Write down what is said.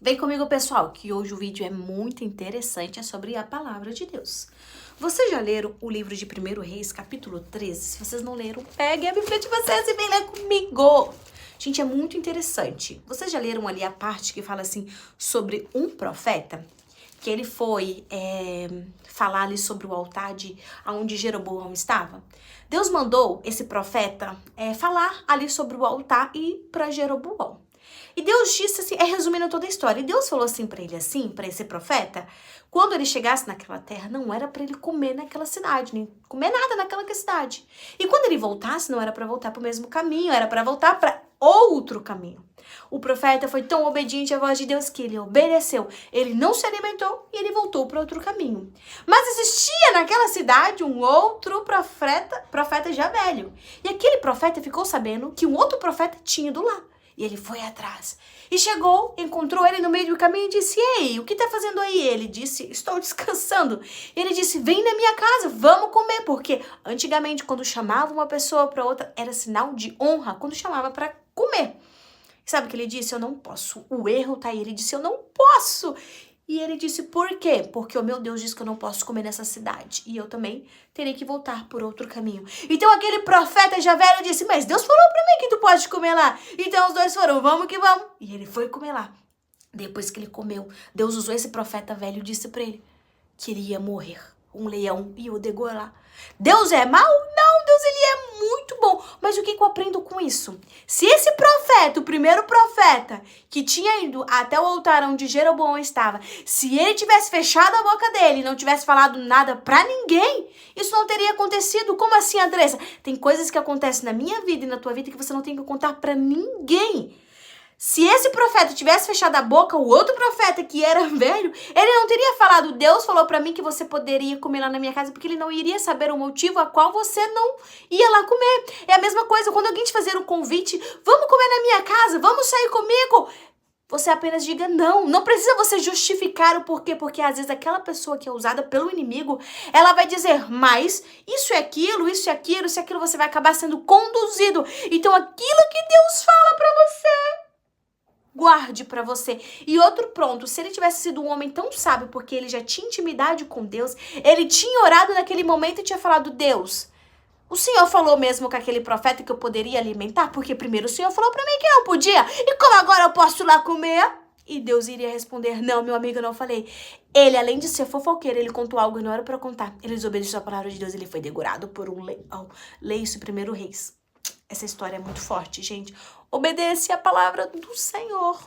Vem comigo, pessoal, que hoje o vídeo é muito interessante, é sobre a palavra de Deus. Vocês já leram o livro de 1 Reis, capítulo 13? Se vocês não leram, peguem a Bíblia de vocês e vem ler comigo. Gente, é muito interessante. Vocês já leram ali a parte que fala assim sobre um profeta? Que ele foi falar ali sobre o altar onde Jeroboão estava? Deus mandou esse profeta falar ali sobre o altar e para Jeroboão. E Deus disse assim, resumindo toda a história, e Deus falou assim para ele, assim, para esse profeta, quando ele chegasse naquela terra, não era para ele comer naquela cidade, nem comer nada naquela cidade. E quando ele voltasse, não era para voltar para o mesmo caminho, era para voltar para outro caminho. O profeta foi tão obediente à voz de Deus que ele obedeceu, ele não se alimentou e ele voltou para outro caminho. Mas existia naquela cidade um outro profeta já velho. E aquele profeta ficou sabendo que um outro profeta tinha ido lá. E ele foi atrás. E chegou, encontrou ele no meio do caminho e disse, ei, o que tá fazendo aí? Ele disse, estou descansando. E ele disse, vem na minha casa, vamos comer. Porque antigamente, quando chamava uma pessoa para outra, era sinal de honra, quando chamava para comer. Sabe o que ele disse? Eu não posso. O erro tá aí. Ele disse, eu não posso. E ele disse, por quê? Porque o meu Deus disse que eu não posso comer nessa cidade. E eu também terei que voltar por outro caminho. Então aquele profeta já velho disse, mas Deus falou pra mim que tu pode comer lá. Então os dois foram, vamos que vamos. E ele foi comer lá. Depois que ele comeu, Deus usou esse profeta velho e disse pra ele que ele ia morrer. Um leão ia o degolar. Deus é mau? Não, Deus ele é muito bom. Mas o que eu aprendo com isso? Se esse profeta, o primeiro profeta, que tinha ido até o altar onde Jeroboão estava, se ele tivesse fechado a boca dele e não tivesse falado nada pra ninguém, isso não teria acontecido. Como assim, Andressa? Tem coisas que acontecem na minha vida e na tua vida que você não tem que contar pra ninguém. Se esse profeta tivesse fechado a boca, o outro profeta que era velho, ele não teria falado, Deus falou pra mim que você poderia comer lá na minha casa, porque ele não iria saber o motivo a qual você não ia lá comer. É a mesma coisa, quando alguém te fazer um convite, vamos comer na minha casa, vamos sair comigo, você apenas diga não. Não precisa você justificar o porquê, porque às vezes aquela pessoa que é usada pelo inimigo, ela vai dizer, mas isso é aquilo, isso é aquilo, isso é aquilo, você vai acabar sendo conduzido. Então aquilo que Deus fala pra você, guarde pra você. E outro ponto, se ele tivesse sido um homem tão sábio, porque ele já tinha intimidade com Deus, ele tinha orado naquele momento e tinha falado, Deus, o Senhor falou mesmo com aquele profeta que eu poderia alimentar? Porque primeiro o Senhor falou pra mim que eu podia. E como agora eu posso ir lá comer? E Deus iria responder, não, meu amigo, eu não falei. Ele, além de ser fofoqueiro, ele contou algo e não era pra contar. Ele desobedeceu a palavra de Deus, ele foi devorado por um leão. Leia isso em 1 Reis. Essa história é muito forte, gente. Obedece a palavra do Senhor.